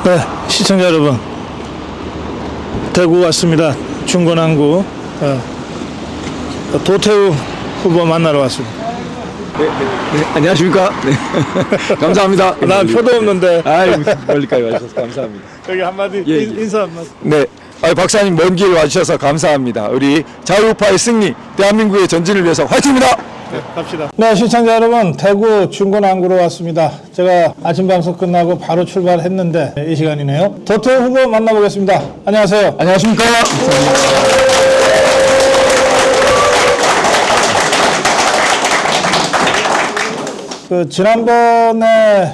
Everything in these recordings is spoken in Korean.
네, 시청자 여러분, 대구 왔습니다. 중건항구 도태우 후보 만나러 왔습니다. 네, 안녕하십니까. 네. 감사합니다. 난 표도 없는데. 아이, 멀리까지 와주셔서 감사합니다. 여기 한마디 예, 예. 인사 한마디. 네. 박사님 먼 길 와주셔서 감사합니다. 우리 자유우파의 승리, 대한민국의 전진을 위해서 화이팅입니다. 네, 갑시다. 네, 시청자 여러분, 대구 중건항구로 왔습니다. 제가 아침 방송 끝나고 바로 출발했는데 이 시간이네요. 도태우 후보 만나보겠습니다. 안녕하세요. 안녕하십니까. 지난번에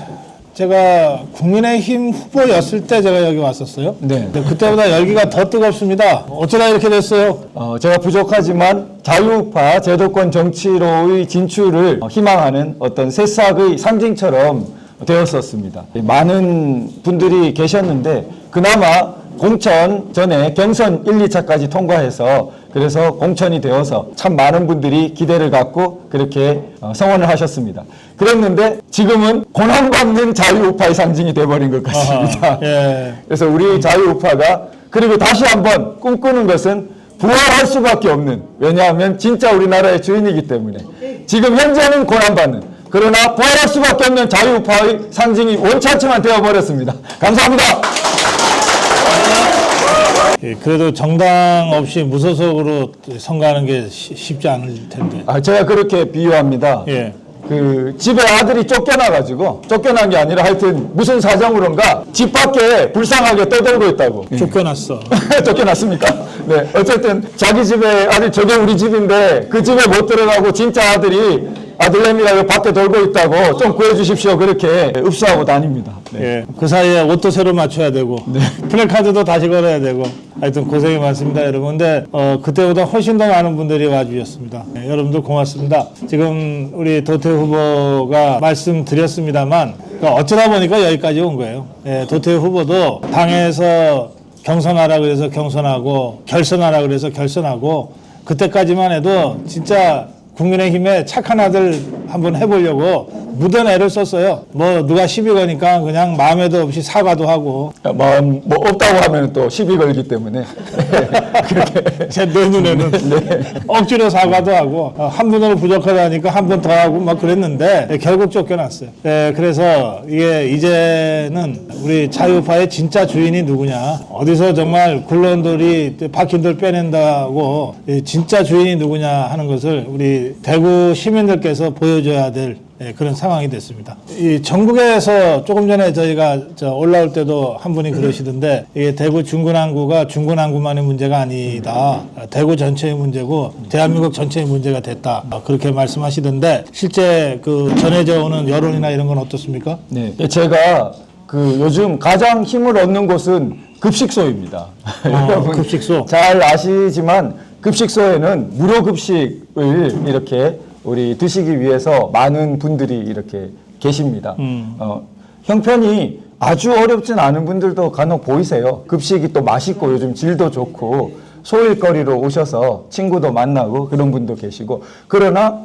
제가 국민의힘 후보였을 때 제가 여기 왔었어요. 네. 근데 그때보다 열기가 더 뜨겁습니다. 어쩌다 이렇게 됐어요? 제가 부족하지만 자유우파 제도권 정치로의 진출을 희망하는 어떤 새싹의 상징처럼 되었었습니다. 많은 분들이 계셨는데 그나마 공천 전에 경선 1, 2차까지 통과해서 그래서 공천이 되어서 참 많은 분들이 기대를 갖고 그렇게 성원을 하셨습니다. 그랬는데 지금은 고난받는 자유우파의 상징이 돼버린 것 같습니다. 아하, 예. 그래서 우리 자유우파가 그리고 다시 한번 꿈꾸는 것은 부활할 수밖에 없는, 왜냐하면 진짜 우리나라의 주인이기 때문에 지금 현재는 고난받는, 그러나 부활할 수밖에 없는 자유우파의 상징이 원천치만 되어버렸습니다. 감사합니다. 예, 그래도 정당 없이 무소속으로 선거하는 게 쉽지 않을 텐데. 제가 그렇게 비유합니다. 예. 집에 아들이 쫓겨난 게 아니라 하여튼 무슨 사정으론가 집 밖에 불쌍하게 떠돌고 있다고. 쫓겨났어. 쫓겨났습니까? 네. 어쨌든 자기 집에 아들, 저게 우리 집인데 그 집에 못 들어가고 진짜 아들내미가 여기 밖에 돌고 있다고 좀 구해주십시오. 그렇게 읍수하고 다닙니다. 네. 예. 그 사이에 옷도 새로 맞춰야 되고, 플래카드도 다시 걸어야 되고, 하여튼 고생이 많습니다, 여러분. 근데, 그때보다 훨씬 더 많은 분들이 와주셨습니다. 네, 여러분들 고맙습니다. 지금 우리 도태우 후보가 말씀드렸습니다만, 어쩌다 보니까 여기까지 온 거예요. 예, 도태우 후보도 당에서 경선하라 그래서 경선하고, 결선하라 그래서 결선하고, 그때까지만 해도 진짜 국민의힘에 착한 아들 한번 해보려고 무던 애를 썼어요. 누가 시비 거니까 그냥 마음에도 없이 사과도 하고. 마음 없다고 하면 또 시비 걸기 때문에 그렇게 내 눈에는 억지로 사과도 하고 한 분으로 부족하다니까 한 분 더 하고 막 그랬는데 결국 쫓겨났어요. 그래서 이게 이제는 우리 자유파의 진짜 주인이 누구냐, 어디서 정말 굴러온돌이 박힌 돌 빼낸다고 진짜 주인이 누구냐 하는 것을 우리 대구 시민들께서 보여줘야 될 그런 상황이 됐습니다. 이 전국에서 조금 전에 저희가 올라올 때도 한 분이 그러시던데, 이게 대구 중건항구가 중건항구만의 문제가 아니다. 대구 전체의 문제고 대한민국 전체의 문제가 됐다. 그렇게 말씀하시던데, 실제 전해져 오는 여론이나 이런 건 어떻습니까? 네. 제가 요즘 가장 힘을 얻는 곳은 급식소입니다. 여러분 급식소. 잘 아시지만 급식소에는 무료 급식을 이렇게 우리 드시기 위해서 많은 분들이 이렇게 계십니다. 형편이 아주 어렵진 않은 분들도 간혹 보이세요. 급식이 또 맛있고 요즘 질도 좋고 소일거리로 오셔서 친구도 만나고 그런 분도 계시고, 그러나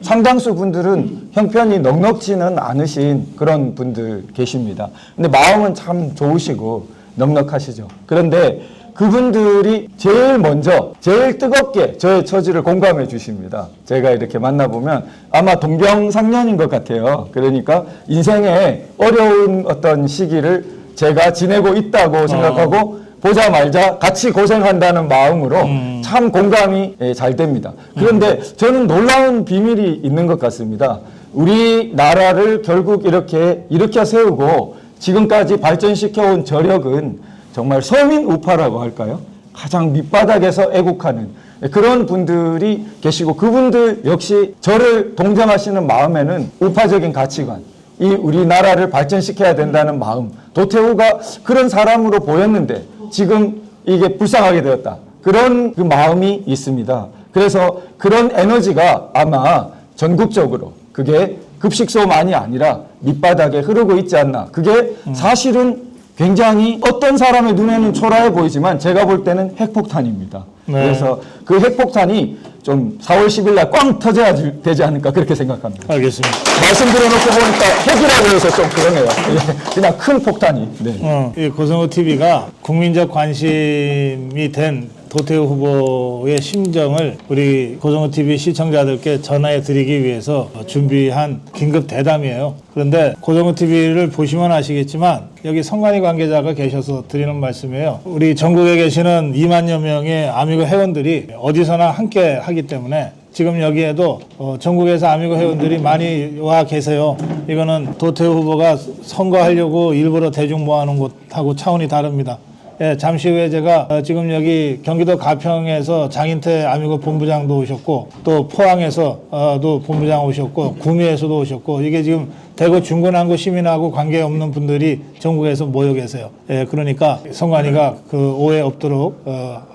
상당수 분들은 형편이 넉넉지는 않으신 그런 분들 계십니다. 근데 마음은 참 좋으시고 넉넉하시죠. 그런데 그분들이 제일 먼저, 제일 뜨겁게 저의 처지를 공감해 주십니다. 제가 이렇게 만나보면 아마 동병상련인 것 같아요. 그러니까 인생의 어려운 어떤 시기를 제가 지내고 있다고 생각하고 보자 말자 같이 고생한다는 마음으로 참 공감이 잘 됩니다. 그런데 저는 놀라운 비밀이 있는 것 같습니다. 우리나라를 결국 이렇게 일으켜 세우고 지금까지 발전시켜온 저력은 정말 서민 우파라고 할까요? 가장 밑바닥에서 애국하는 그런 분들이 계시고, 그분들 역시 저를 동정하시는 마음에는 우파적인 가치관, 이 우리나라를 발전시켜야 된다는 마음, 도태우가 그런 사람으로 보였는데 지금 이게 불쌍하게 되었다, 그런 마음이 있습니다. 그래서 그런 에너지가 아마 전국적으로 그게 급식소만이 아니라 밑바닥에 흐르고 있지 않나. 그게 사실은 굉장히 어떤 사람의 눈에는 초라해 보이지만 제가 볼 때는 핵폭탄입니다. 네. 그래서 그 핵폭탄이 좀 4월 10일 날 꽝 터져야 되지 않을까 그렇게 생각합니다. 알겠습니다. 말씀 들어놓고 보니까 핵이라고 해서 좀 그러네요. 예, 그냥 큰 폭탄이. 네. 이 고성호 TV가 국민적 관심이 된 도태우 후보의 심정을 우리 고성호 TV 시청자들께 전해 드리기 위해서 준비한 긴급 대담이에요. 그런데 고성호 TV를 보시면 아시겠지만 여기 선관위 관계자가 계셔서 드리는 말씀이에요. 우리 전국에 계시는 2만여 명의 아미고 회원들이 어디서나 함께 하기 때문에 지금 여기에도 전국에서 아미고 회원들이 많이 와 계세요. 이거는 도태우 후보가 선거하려고 일부러 대중 모아놓은 것하고 차원이 다릅니다. 예, 잠시 후에 제가 지금 여기 경기도 가평에서 장인태 아미고 본부장도 오셨고 또 포항에서도 본부장 오셨고 구미에서도 오셨고 이게 지금 대구 중구난구 시민하고 관계없는 분들이 전국에서 모여 계세요. 예, 그러니까 선관위가 그 오해 없도록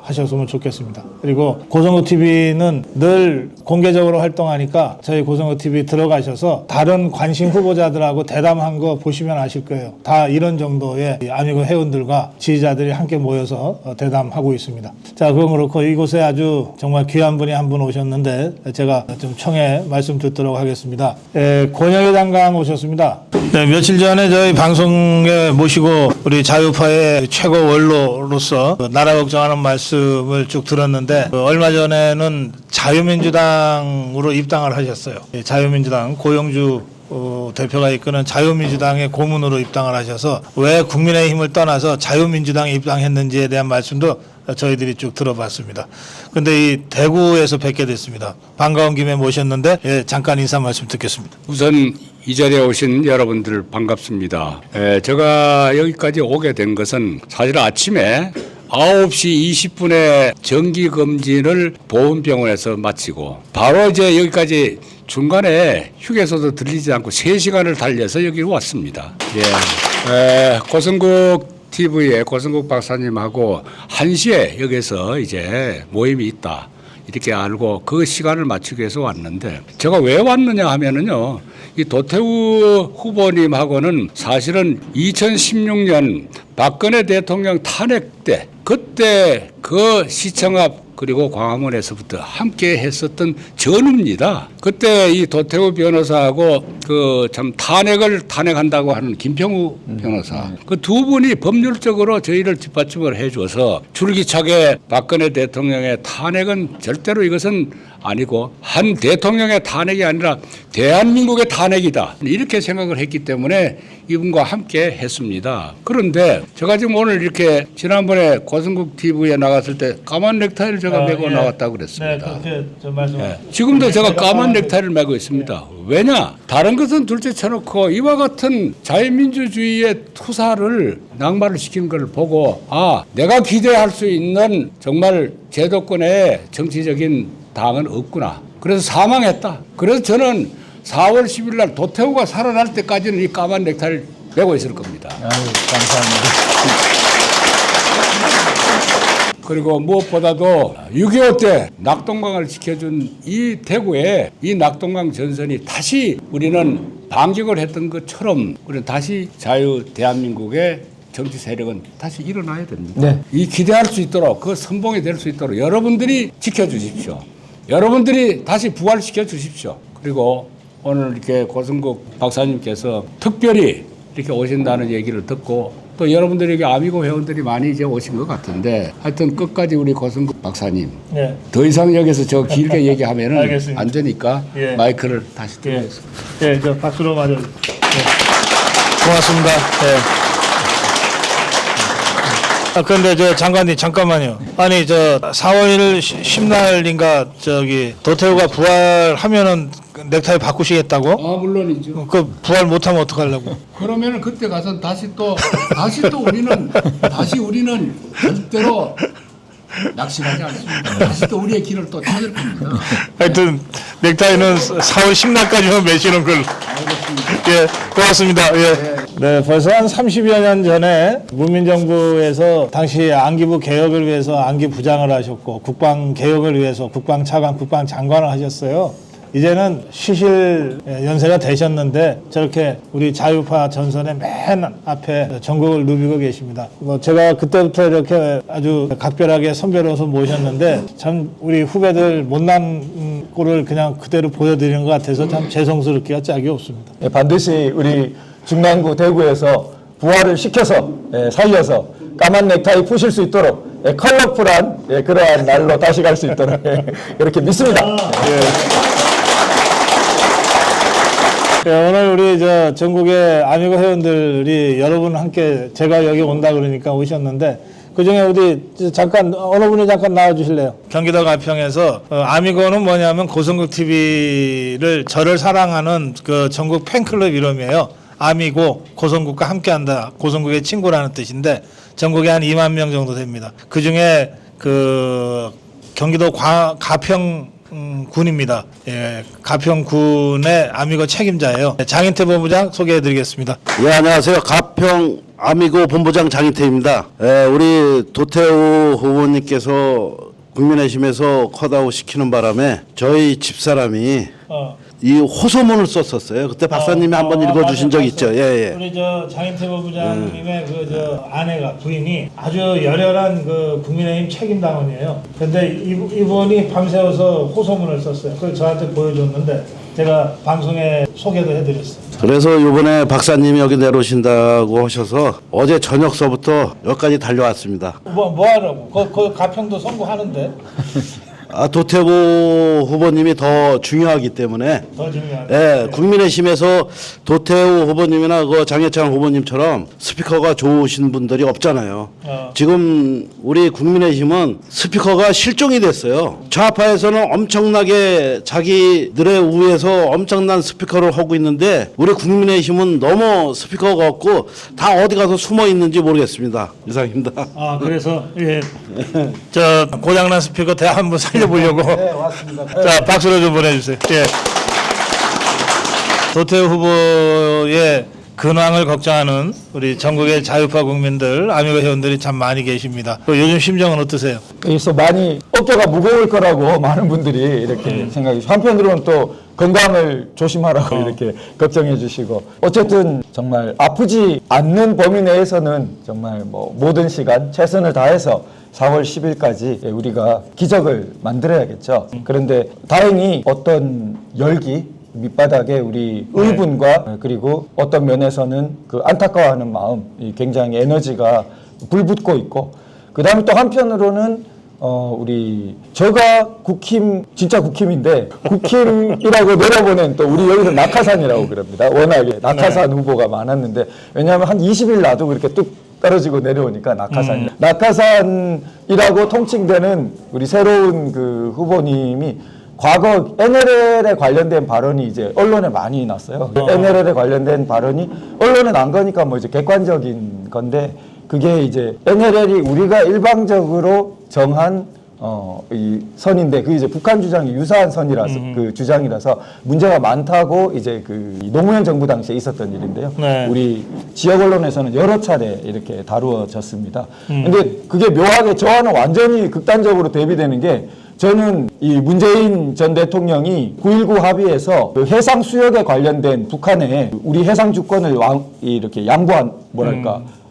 하셨으면 좋겠습니다. 그리고 고성호 TV는 늘 공개적으로 활동하니까 저희 고성호 TV 들어가셔서 다른 관심 후보자들하고 대담한 거 보시면 아실 거예요. 다 이런 정도의 아미고 회원들과 지지자들이 함께 모여서 대담하고 있습니다. 자, 그건 그렇고 이곳에 아주 정말 귀한 분이 한 분 오셨는데 제가 좀 청해 말씀 듣도록 하겠습니다. 권영애 장관 오셨습니다. 네, 며칠 전에 저희 방송에 모시고 우리 자유파의 최고 원로로서 나라 걱정하는 말씀을 쭉 들었는데 얼마 전에는 자유민주당으로 입당을 하셨어요. 자유민주당 고영주 대표가 이끄는 자유민주당의 고문으로 입당을 하셔서 왜 국민의힘을 떠나서 자유민주당에 입당했는지에 대한 말씀도 저희들이 쭉 들어봤습니다. 근데 이 대구에서 뵙게 됐습니다. 반가운 김에 모셨는데 잠깐 인사 말씀 듣겠습니다. 우선 이 자리에 오신 여러분들 반갑습니다. 제가 여기까지 오게 된 것은 사실 아침에 9시 20분에 정기검진을 보훈병원에서 마치고 바로 이제 여기까지 중간에 휴게소도 들리지 않고 3시간을 달려서 여기 왔습니다. 고성국 TV에 고성국 박사님하고 1시에 여기서 이제 모임이 있다. 이렇게 알고 그 시간을 맞추기 위해서 왔는데 제가 왜 왔느냐 하면은요. 이 도태우 후보님하고는 사실은 2016년 박근혜 대통령 탄핵 때 그때 그 시청 앞 그리고 광화문에서부터 함께 했었던 전우입니다. 그때 이 도태우 변호사하고 그 참 탄핵한다고 하는 김평우 변호사 그 두 분이 법률적으로 저희를 뒷받침을 해줘서 줄기차게 박근혜 대통령의 탄핵은 절대로 이것은 아니고 한 대통령의 탄핵이 아니라 대한민국의 탄핵이다 이렇게 생각을 했기 때문에 이분과 함께 했습니다. 그런데 제가 지금 오늘 이렇게 지난번에 고성국 TV에 나갔을 때 까만 넥타이를 제가 메고 나왔다고 그랬습니다. 네, 저 말씀. 지금도 제가 까만 넥타이를 메고 있습니다. 왜냐? 다른 것은 둘째 쳐놓고 이와 같은 자유민주주의의 투사를 낙마를 시키는 걸 보고 내가 기대할 수 있는 정말 제도권의 정치적인 당은 없구나. 그래서 사망했다. 그래서 저는 4월 10일 날 도태우가 살아날 때까지는 이 까만 넥타이를 메고 있을 겁니다. 감사합니다. 그리고 무엇보다도 6.25 때 낙동강을 지켜준 이 대구에 이 낙동강 전선이 다시 우리는 반격을 했던 것처럼 우리는 다시 자유 대한민국의 정치 세력은 다시 일어나야 됩니다. 네. 이 기대할 수 있도록 그 선봉이 될 수 있도록 여러분들이 지켜주십시오. 여러분들이 다시 부활시켜 주십시오. 그리고 오늘 이렇게 고성국 박사님께서 특별히 이렇게 오신다는 얘기를 듣고 또 여러분들에게 아미고 회원들이 많이 이제 오신 것 같은데 하여튼 끝까지 우리 고성국 박사님 네. 더 이상 여기서 저 길게 얘기하면은 알겠습니다. 안 되니까 예. 마이크를 다시 드리겠습니다. 예, 저 박수로 맞아. 고맙습니다. 예. 그런데 저 장관님 잠깐만요. 아니 저 4월 10날인가 저기 도태우가 부활하면은 넥타이 바꾸시겠다고? 물론이죠. 그 부활 못하면 어떡하려고? 그러면은 그때 가서 다시 또 우리는 절대로 낙심하지 않습니다. 다시 또 우리의 길을 또 찾을 겁니다. 하여튼 넥타이는 4월 10날까지만 매시는 걸로. 예, 고맙습니다. 예. 네, 벌써 한 30여 년 전에 문민정부에서 당시 안기부 개혁을 위해서 안기부장을 하셨고 국방 개혁을 위해서 국방차관, 국방장관을 하셨어요. 이제는 쉬실 연세가 되셨는데 저렇게 우리 자유파 전선의 맨 앞에 전국을 누비고 계십니다. 뭐 제가 그때부터 이렇게 아주 각별하게 선배로서 모셨는데 참 우리 후배들 못난 꼴을 그냥 그대로 보여드리는 것 같아서 참 죄송스럽기가 짝이 없습니다. 예, 반드시 우리 중랑구 대구에서 부활을 시켜서 살려서 까만 넥타이 푸실 수 있도록 컬러풀한 그러한 날로 다시 갈 수 있도록 이렇게 믿습니다. 오늘 우리 전국의 아미고 회원들이 여러분 함께 제가 여기 온다 그러니까 오셨는데 그중에 어디 잠깐 어느 분이 잠깐 나와 주실래요? 경기도 가평에서 아미고는 뭐냐면 고성국 TV를 저를 사랑하는 그 전국 팬클럽 이름이에요. 아미고 고성국과 함께한다. 고성국의 친구라는 뜻인데 전국에 한 2만 명 정도 됩니다. 그 중에 그 경기도 가평 군입니다. 예, 가평군의 아미고 책임자예요. 장인태 본부장 소개해드리겠습니다. 예, 안녕하세요. 가평 아미고 본부장 장인태입니다. 우리 도태우 후보님께서 국민의힘에서 컷아웃 시키는 바람에 저희 집사람이 이 호소문을 썼었어요. 그때 박사님이 한번 읽어주신 적 있죠. 예, 예. 우리 장인태 본부장님의 아내가 부인이 아주 열혈한 국민의힘 책임당원이에요. 근데 이분이 밤새워서 호소문을 썼어요. 그걸 저한테 보여줬는데 제가 방송에 소개도 해드렸어요. 그래서 이번에 박사님이 여기 내려오신다고 하셔서 어제 저녁서부터 여기까지 달려왔습니다. 뭐 하라고? 그 가평도 선거하는데 도태우 후보님이 더 중요하기 때문에 더 중요한. 예, 국민의힘에서 도태우 후보님이나 그 장해찬 후보님처럼 스피커가 좋으신 분들이 없잖아요. 지금 우리 국민의힘은 스피커가 실종이 됐어요. 좌파에서는 엄청나게 자기들의 우에서 엄청난 스피커를 하고 있는데 우리 국민의힘은 너무 스피커가 없고 다 어디 가서 숨어 있는지 모르겠습니다. 이상입니다. 그래서 예, 고장난 스피커 대학 한번 살려보려고. 네, 왔습니다. 자, 박수로 좀 보내주세요. 예. 도태우 후보의 근황을 걱정하는 우리 전국의 자유파 국민들, 아미고 회원들이 참 많이 계십니다. 요즘 심정은 어떠세요? 그래서 많이 어깨가 무거울 거라고 많은 분들이 이렇게 생각해 주시고 한편으로는 또 건강을 조심하라고 이렇게 걱정해 주시고 어쨌든 정말 아프지 않는 범위 내에서는 정말 뭐 모든 시간 최선을 다해서 4월 10일까지 우리가 기적을 만들어야겠죠. 그런데 다행히 어떤 열기 밑바닥에 우리 의분과 그리고 어떤 면에서는 그 안타까워하는 마음, 굉장히 에너지가 불붙고 있고 그 다음에 또 한편으로는 우리 제가 국힘 진짜 국힘인데 국힘이라고 내려보낸 또 우리 여기서 낙하산이라고 그럽니다. 워낙에 낙하산 후보가 많았는데 왜냐하면 한 20일 놔두고 이렇게 뚝 떨어지고 내려오니까 낙하산. 낙하산이라고 통칭되는 우리 새로운 그 후보님이 과거 NLL에 관련된 발언이 이제 언론에 많이 났어요. NLL에 관련된 발언이 언론에 난 거니까 뭐 이제 객관적인 건데 그게 이제 NLL이 우리가 일방적으로 정한 이 선인데 그게 이제 북한 주장이 유사한 선이라서 그 주장이라서 문제가 많다고 이제 그 노무현 정부 당시에 있었던 일인데요. 네. 우리 지역 언론에서는 여러 차례 이렇게 다루어졌습니다. 근데 그게 묘하게 저와는 완전히 극단적으로 대비되는 게 저는 이 문재인 전 대통령이 9.19 합의에서 그 해상 수역에 관련된 북한의 우리 해상 주권을 이렇게 양보한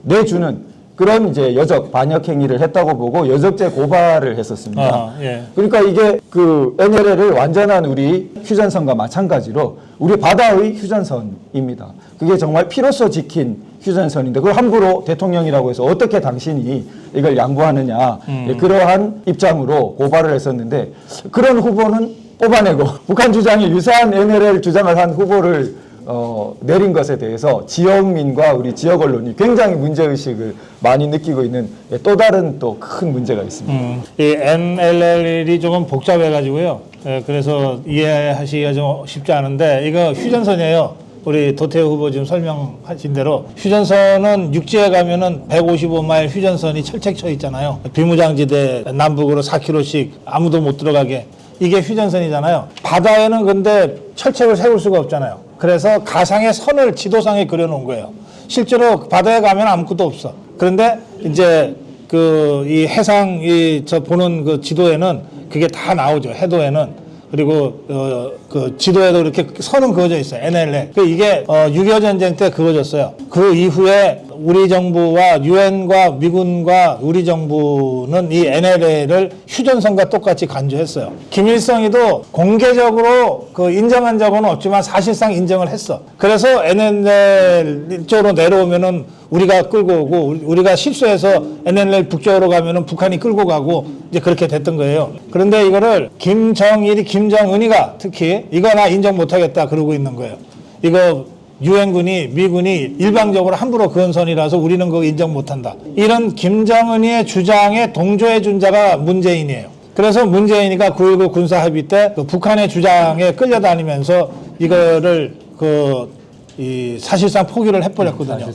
내주는 그런 이제 여적 반역 행위를 했다고 보고 여적죄 고발을 했었습니다. 예. 그러니까 이게 그 NLL을 완전한 우리 휴전선과 마찬가지로 우리 바다의 휴전선입니다. 그게 정말 피로써 지킨 휴전선인데 그걸 함부로 대통령이라고 해서 어떻게 당신이 이걸 양보하느냐 그러한 입장으로 고발을 했었는데 그런 후보는 뽑아내고 북한 주장이 유사한 NLL 주장을 한 후보를 내린 것에 대해서 지역민과 우리 지역 언론이 굉장히 문제의식을 많이 느끼고 있는 또 다른 또 큰 문제가 있습니다. 이 NLL이 조금 복잡해가지고요. 그래서 이해하시기가 좀 쉽지 않은데 이거 휴전선이에요. 우리 도태우 후보 지금 설명하신 대로 휴전선은 육지에 가면은 155마일 휴전선이 철책 쳐 있잖아요. 비무장지대 남북으로 4km씩 아무도 못 들어가게. 이게 휴전선이잖아요. 바다에는 근데 철책을 세울 수가 없잖아요. 그래서 가상의 선을 지도상에 그려놓은 거예요. 실제로 바다에 가면 아무것도 없어. 그런데 이제 이 해상 저 보는 그 지도에는 그게 다 나오죠. 해도에는 그리고 그 지도에도 이렇게 선은 그어져 있어요. NLL. 이게 6.25 전쟁 때 그어졌어요. 그 이후에 우리 정부와 유엔과 미군과 우리 정부는 이 NLL을 휴전선과 똑같이 간주했어요. 김일성이도 공개적으로 그 인정한 적은 없지만 사실상 인정을 했어. 그래서 NLL 쪽으로 내려오면은 우리가 끌고 오고 우리가 실수해서 NLL 북쪽으로 가면은 북한이 끌고 가고 이제 그렇게 됐던 거예요. 그런데 이거를 김정일이 김정은이가 특히 이거 나 인정 못하겠다 그러고 있는 거예요. 이거 유엔군이 미군이 일방적으로 함부로 그은 선이라서 우리는 그거 인정 못한다. 이런 김정은이의 주장에 동조해 준 자가 문재인이에요. 그래서 문재인이가 9.19 군사합의 때 그 북한의 주장에 끌려다니면서 이거를 사실상 포기를 해버렸거든요.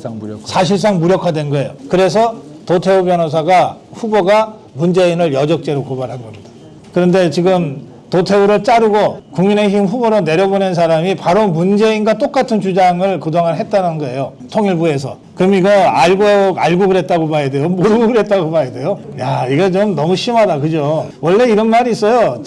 사실상 무력화된 거예요. 그래서 도태우 변호사가 후보가 문재인을 여적죄로 고발한 겁니다. 그런데 지금 도태우를 자르고 국민의힘 후보로 내려보낸 사람이 바로 문재인과 똑같은 주장을 그동안 했다는 거예요. 통일부에서. 그럼 이거 알고 그랬다고 봐야 돼요? 모르고 그랬다고 봐야 돼요? 야, 이거 좀 너무 심하다. 그죠? 원래 이런 말이 있어요.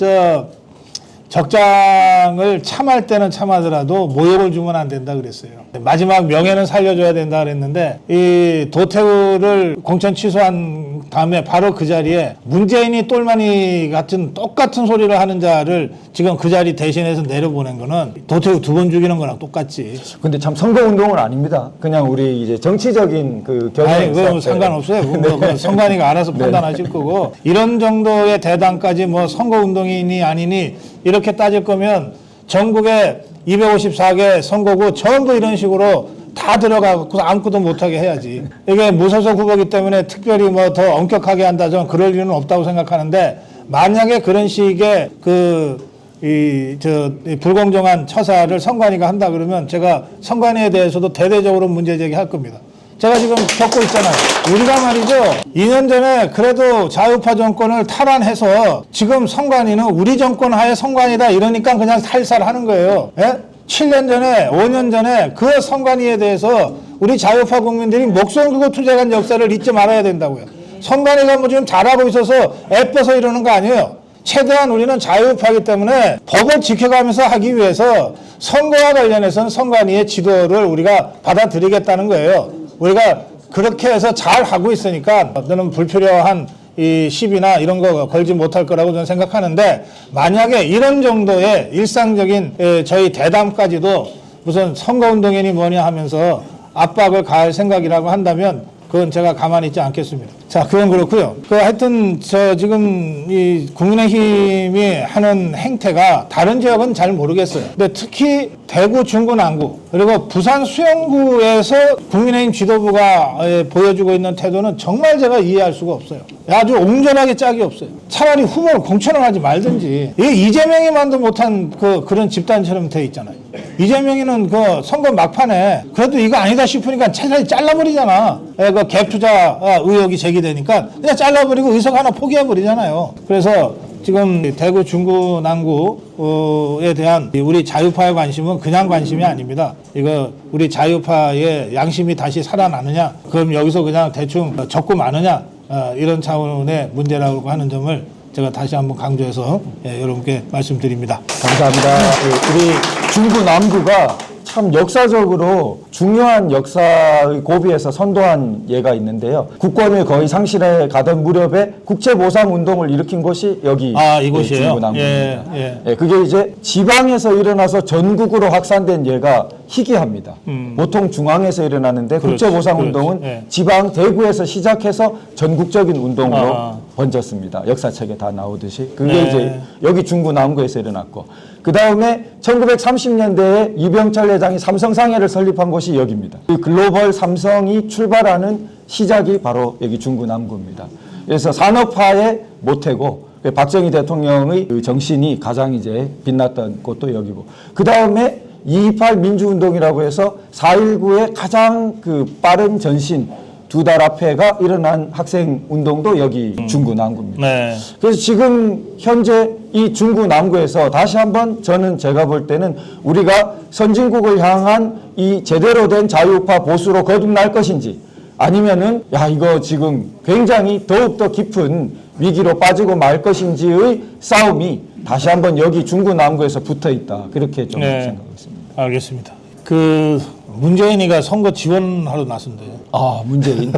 적장을 참할 때는 참하더라도 모욕을 주면 안 된다 그랬어요. 마지막 명예는 살려줘야 된다 그랬는데 이 도태우를 공천 취소한 다음에 바로 그 자리에 문재인이 똘마니 같은 똑같은 소리를 하는 자를 지금 그 자리 대신해서 내려보낸 거는 도태우 2번 죽이는 거랑 똑같지. 근데 참 선거운동은 아닙니다. 그냥 우리 이제 정치적인 그 아니, 경향. 그건 상관없어요. 그건 성관이가 알아서 판단하실 거고. 이런 정도의 대단까지 뭐 선거운동이니 아니니 이렇게 따질 거면 전국에 254개 선거구 전부 이런 식으로 다 들어가고 아무것도 못하게 해야지. 이게 무소속 후보기 때문에 특별히 뭐 더 엄격하게 한다, 저는 그럴 이유는 없다고 생각하는데 만약에 그런 식의 이 불공정한 처사를 선관위가 한다 그러면 제가 선관위에 대해서도 대대적으로 문제 제기할 겁니다. 제가 지금 겪고 있잖아요. 우리가 말이죠. 2년 전에 그래도 자유파 정권을 탈환해서 지금 선관위는 우리 정권 하에 선관위다 이러니까 그냥 살살하는 거예요. 예? 7년 전에 5년 전에 그 선관위에 대해서 우리 자유파 국민들이 목숨 걸고 투쟁한 역사를 잊지 말아야 된다고요. 선관위가 뭐 지금 잘하고 있어서 애써서 이러는 거 아니에요. 최대한 우리는 자유파이기 때문에 법을 지켜가면서 하기 위해서 선거와 관련해서는 선관위의 지도를 우리가 받아들이겠다는 거예요. 우리가 그렇게 해서 잘 하고 있으니까 저는 불필요한 이 시비나 이런 거 걸지 못할 거라고 저는 생각하는데 만약에 이런 정도의 일상적인 저희 대담까지도 무슨 선거운동이니 뭐냐 하면서 압박을 가할 생각이라고 한다면 그건 제가 가만히 있지 않겠습니다. 자, 그건 그렇고요. 하여튼 지금 이 국민의힘이 하는 행태가 다른 지역은 잘 모르겠어요. 근데 특히 대구, 중구, 남구 그리고 부산 수영구에서 국민의힘 지도부가 보여주고 있는 태도는 정말 제가 이해할 수가 없어요. 아주 옹졸하게 짝이 없어요. 차라리 후보를 공천을 하지 말든지. 이재명이 만도 못한 그런 집단처럼 돼 있잖아요. 이재명이는 그 선거 막판에 그래도 이거 아니다 싶으니까 차라리 잘라버리잖아. 그 갭 투자 의혹이 제기되니까 그냥 잘라버리고 의석 하나 포기해버리잖아요. 그래서 지금 대구, 중구, 남구에 대한 우리 자유파의 관심은 그냥 관심이 아닙니다. 이거 우리 자유파의 양심이 다시 살아나느냐, 그럼 여기서 그냥 대충 적고 마느냐, 이런 차원의 문제라고 하는 점을 제가 다시 한번 강조해서 여러분께 말씀드립니다. 감사합니다. 우리 중구 남구가 참 역사적으로 중요한 역사의 고비에서 선도한 예가 있는데요. 국권을 거의 상실해 가던 무렵에 국채보상운동을 일으킨 곳이 여기 이곳이에요? 중구 남구입니다. 그게 이제 지방에서 일어나서 전국으로 확산된 예가 희귀합니다. 보통 중앙에서 일어나는데 국채보상운동은 지방 대구에서 시작해서 전국적인 운동으로 번졌습니다. 역사책에 다 나오듯이. 그게 이제 여기 중구 남구에서 일어났고, 그 다음에 1930년대에 이병철 회장이 삼성상해를 설립한 곳이 여기입니다. 그 글로벌 삼성이 출발하는 시작이 바로 여기 중구 남구입니다. 그래서 산업화의 모태고, 박정희 대통령의 그 정신이 가장 이제 빛났던 곳도 여기고, 그 다음에 2.28 민주운동이라고 해서 4.19의 가장 그 빠른 전신 2달 앞에가 일어난 학생 운동도 여기 중구 남구입니다. 그래서 지금 현재 이 중구 남구에서 다시 한번 제가 볼 때는 우리가 선진국을 향한 이 제대로 된 자유파 보수로 거듭날 것인지, 아니면은 이거 지금 굉장히 더욱더 깊은 위기로 빠지고 말 것인지의 싸움이 다시 한번 여기 중구난구에서 붙어 있다. 그렇게 좀 네. 생각하고 있습니다. 알겠습니다. 그 문재인이가 선거 지원하러 나선대요. 아, 문재인.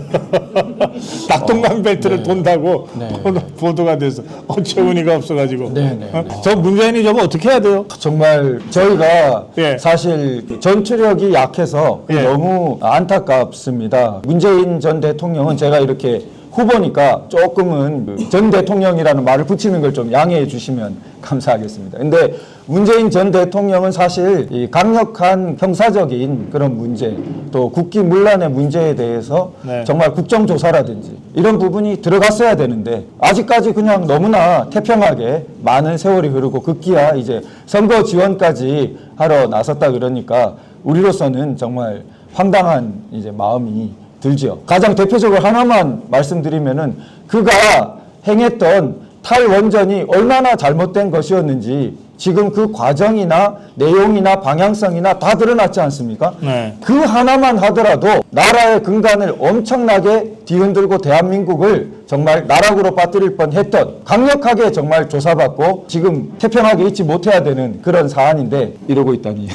낙동강 벨트를 네. 돈다고 네. 보도가 돼서 재원이가 없어가지고. 네, 네, 네. 저 문재인이 저거 어떻게 해야 돼요? 정말 저희가 예. 사실 전투력이 약해서 예. 너무 안타깝습니다. 문재인 전 대통령은 제가 이렇게 후보니까 조금은 그전 대통령이라는 말을 붙이는 걸 좀 양해해 주시면 감사하겠습니다. 근데 문재인 전 대통령은 사실 이 강력한 형사적인 그런 문제, 또 국기문란의 문제에 대해서 네. 정말 국정조사라든지 이런 부분이 들어갔어야 되는데 아직까지 그냥 너무나 태평하게 많은 세월이 흐르고 급기야 이제 선거 지원까지 하러 나섰다 그러니까 우리로서는 정말 황당한 이제 마음이 들지요. 가장 대표적으로 하나만 말씀드리면은 그가 행했던 탈원전이 얼마나 잘못된 것이었는지 지금 그 과정이나 내용이나 방향성이나 다 드러났지 않습니까? 네. 그 하나만 하더라도 나라의 근간을 엄청나게 뒤흔들고 대한민국을 정말 나락으로 빠뜨릴 뻔했던 강력하게 정말 조사받고 지금 태평하게 있지 못해야 되는 그런 사안인데 이러고 있다니.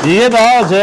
이게 다 저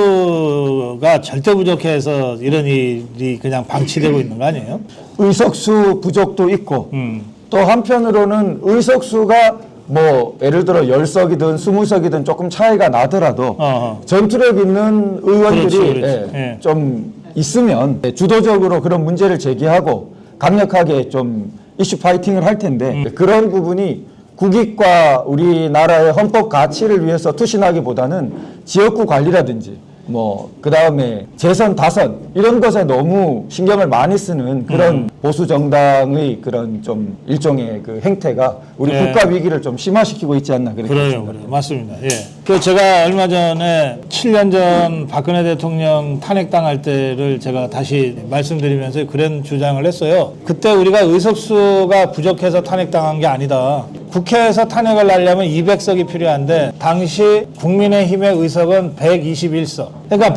의석수가 절대 부족해서 이런 일이 그냥 방치되고 있는 거 아니에요? 의석수 부족도 있고 음. 또 한편으로는 의석수가 뭐 예를 들어 10석이든 20석이든 조금 차이가 나더라도 어허. 전투력 있는 의원들이 그렇지, 그렇지. 예. 좀 있으면 주도적으로 그런 문제를 제기하고 강력하게 좀 이슈 파이팅을 할 텐데 그런 부분이 국익과 우리나라의 헌법 가치를 위해서 투신하기보다는 지역구 관리라든지 뭐 그다음에 재선 다선 이런 것에 너무 신경을 많이 쓰는 그런 보수 정당의 그런 좀 일종의 그 행태가 우리 네. 국가 위기를 좀 심화시키고 있지 않나 그렇게 그래요, 생각합니다. 그래요. 맞습니다. 예. 그 제가 얼마 전에 7년 전 박근혜 대통령 탄핵당할 때를 제가 다시 말씀드리면서 그런 주장을 했어요. 그때 우리가 의석수가 부족해서 탄핵당한 게 아니다. 국회에서 탄핵을 하려면 200석이 필요한데 당시 국민의힘의 의석은 121석. 그러니까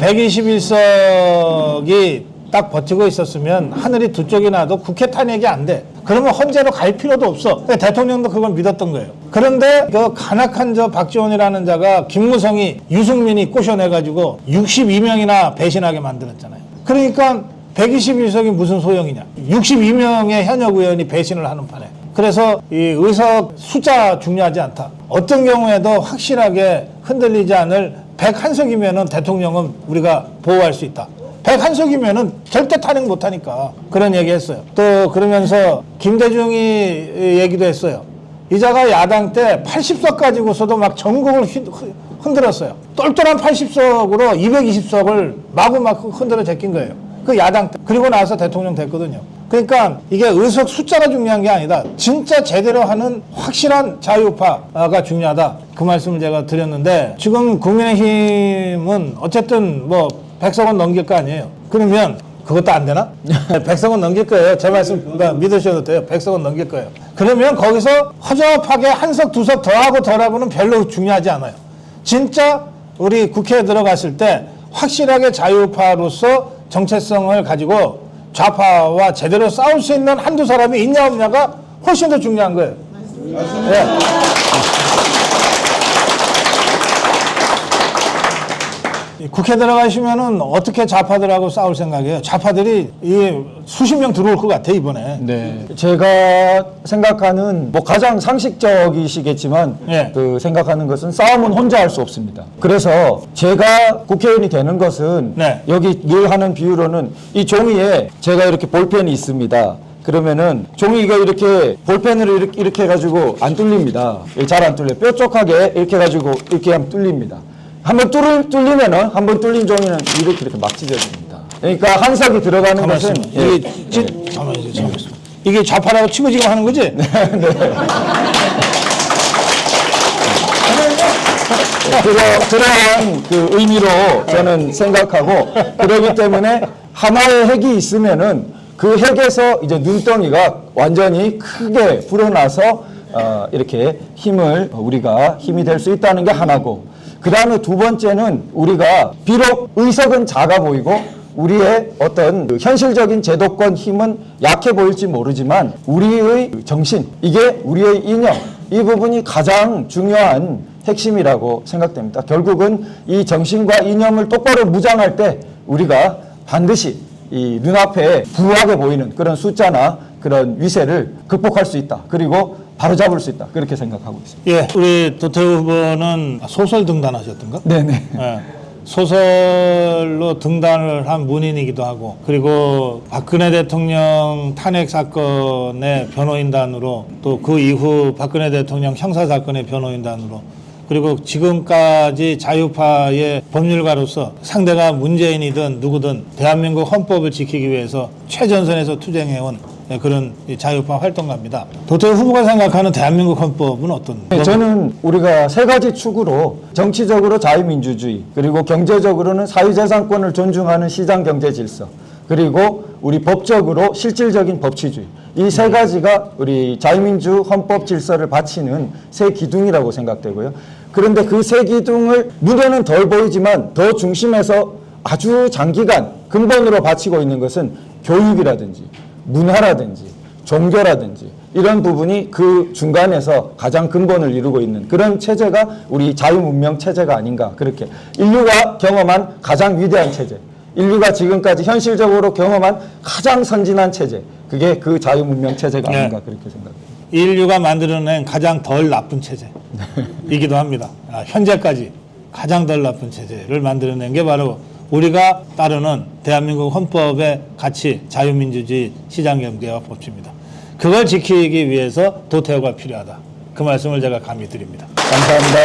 121석이 딱 버티고 있었으면 하늘이 두 쪽이 나도 국회 탄핵이 안 돼. 그러면 헌재로 갈 필요도 없어. 대통령도 그걸 믿었던 거예요. 그런데 그 간악한 저 박지원이라는 자가 김무성이 유승민이 꼬셔내가지고 62명이나 배신하게 만들었잖아요. 그러니까 121석이 무슨 소용이냐. 62명의 현역 의원이 배신을 하는 판에. 그래서 이 의석 숫자 중요하지 않다. 어떤 경우에도 확실하게 흔들리지 않을 101석이면은 대통령은 우리가 보호할 수 있다. 101석이면은 절대 탄핵 못하니까 그런 얘기 했어요. 또 그러면서 김대중이 얘기도 했어요. 이자가 야당 때 80석 가지고서도 막 전국을 흔들었어요. 똘똘한 80석으로 220석을 마구마구 흔들어 제낀 거예요. 그 야당 때. 그리고 나서 대통령 됐거든요. 그러니까 이게 의석 숫자가 중요한 게 아니다. 진짜 제대로 하는 확실한 자유파가 중요하다. 그 말씀을 제가 드렸는데 지금 국민의힘은 어쨌든 뭐 100석은 넘길 거 아니에요. 그러면 그것도 안 되나? 100석은 넘길 거예요. 제 말씀 믿으셔도 돼요. 100석은 넘길 거예요. 그러면 거기서 허접하게 한 석, 두 석 더하고 덜하고는 별로 중요하지 않아요. 진짜 우리 국회에 들어갔을 때 확실하게 자유파로서 정체성을 가지고 좌파와 제대로 싸울 수 있는 한두 사람이 있냐 없냐가 훨씬 더 중요한 거예요. 네. 국회 들어가시면은 어떻게 좌파들하고 싸울 생각이에요? 좌파들이 이 수십 명 들어올 것 같아 이번에. 네. 제가 생각하는 뭐 가장 상식적이시겠지만 예. 그 생각하는 것은 싸움은 혼자 할 수 없습니다. 그래서 제가 국회의원이 되는 것은 네. 여기 늘 하는 비유로는 이 종이에 제가 이렇게 볼펜이 있습니다. 그러면은 종이가 이렇게 볼펜으로 이렇게 해가지고 안 뚫립니다. 잘 안 뚫려요. 뾰족하게 이렇게 해가지고 이렇게 하면 뚫립니다. 한번 뚫리면은 한번 뚫린 종이는 이렇게 막 찢어집니다. 그러니까 한 석이 들어가는 것은 이게 잠깐만요. 이게 좌파라고 치고 지금 하는 거지? 그러한 그 의미로 저는 생각하고 그렇기 때문에 하나의 핵이 있으면은 그 핵에서 이제 눈덩이가 완전히 크게 불어나서 이렇게 우리가 힘이 될 수 있다는 게 하나고 그 다음에 두 번째는 우리가 비록 의석은 작아 보이고 우리의 어떤 그 현실적인 제도권 힘은 약해 보일지 모르지만 우리의 정신, 이게 우리의 이념, 이 부분이 가장 중요한 핵심이라고 생각됩니다. 결국은 이 정신과 이념을 똑바로 무장할 때 우리가 반드시 이 눈앞에 부하게 보이는 그런 숫자나 그런 위세를 극복할 수 있다. 그리고 바로잡을 수 있다. 그렇게 생각하고 있습니다. 예, 우리 도태우 후보는 소설 등단하셨던가? 네네. 예, 소설로 등단을 한 문인이기도 하고, 그리고 박근혜 대통령 탄핵 사건의 변호인단으로, 또 그 이후 박근혜 대통령 형사 사건의 변호인단으로, 그리고 지금까지 자유파의 법률가로서 상대가 문재인이든 누구든 대한민국 헌법을 지키기 위해서 최전선에서 투쟁해온 그런 자유파 활동가입니다. 도태우 후보가 생각하는 대한민국 헌법은 어떤? 네, 저는 우리가 세 가지 축으로 정치적으로 자유민주주의, 그리고 경제적으로는 사유재산권을 존중하는 시장경제 질서, 그리고 우리 법적으로 실질적인 법치주의, 이 세 가지가 우리 자유민주 헌법 질서를 바치는 세 기둥이라고 생각되고요. 그런데 그 세 기둥을 눈에는 덜 보이지만 더 중심에서 아주 장기간 근본으로 바치고 있는 것은 교육이라든지 문화라든지 종교라든지 이런 부분이 그 중간에서 가장 근본을 이루고 있는 그런 체제가 우리 자유문명 체제가 아닌가, 그렇게 인류가 경험한 가장 위대한 체제, 인류가 지금까지 현실적으로 경험한 가장 선진한 체제, 그게 그 자유문명 체제가 아닌가, 그렇게 생각합니다. 인류가 만들어낸 가장 덜 나쁜 체제이기도 합니다. 현재까지 가장 덜 나쁜 체제를 만들어낸 게 바로 우리가 따르는 대한민국 헌법의 가치, 자유민주주의, 시장경제와 법치입니다. 그걸 지키기 위해서 도태우가 필요하다. 그 말씀을 제가 감히 드립니다. 감사합니다.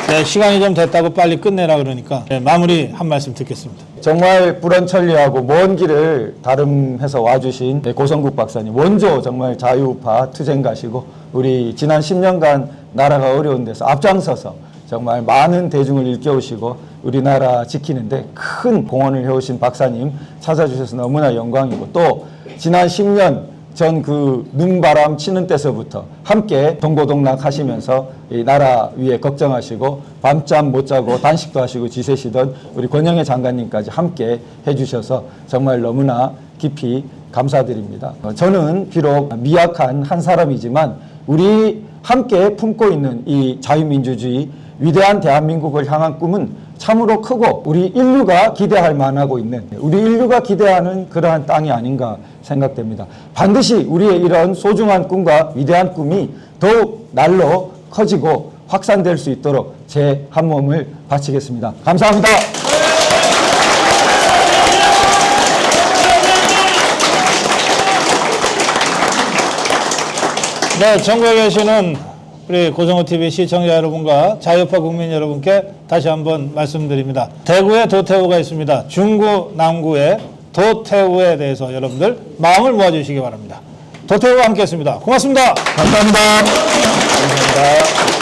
네, 시간이 좀 됐다고 빨리 끝내라 그러니까 마무리 한 말씀 듣겠습니다. 정말 불언천리하고 먼 길을 다름해서 와주신 고성국 박사님, 원조 정말 자유파 투쟁가시고 우리 지난 10년간 나라가 어려운 데서 앞장서서 정말 많은 대중을 일깨우시고 우리나라 지키는데 큰 공헌을 해오신 박사님 찾아주셔서 너무나 영광이고, 또 지난 10년 전 그 눈바람 치는 때서부터 함께 동고동락 하시면서 이 나라 위에 걱정하시고 밤잠 못 자고 단식도 하시고 지새시던 우리 권영애 장관님까지 함께 해주셔서 정말 너무나 깊이 감사드립니다. 저는 비록 미약한 한 사람이지만 우리 함께 품고 있는 이 자유민주주의 위대한 대한민국을 향한 꿈은 참으로 크고 우리 인류가 기대할 만하고 있는, 우리 인류가 기대하는 그러한 땅이 아닌가 생각됩니다. 반드시 우리의 이런 소중한 꿈과 위대한 꿈이 더욱 날로 커지고 확산될 수 있도록 제 한 몸을 바치겠습니다. 감사합니다. 네, 전국에 계시는 우리 고성호TV 시청자 여러분과 자유파 국민 여러분께 다시 한번 말씀드립니다. 대구에 도태우가 있습니다. 중구, 남구에 도태우에 대해서 여러분들 마음을 모아주시기 바랍니다. 도태우와 함께했습니다. 고맙습니다. 감사합니다. 감사합니다.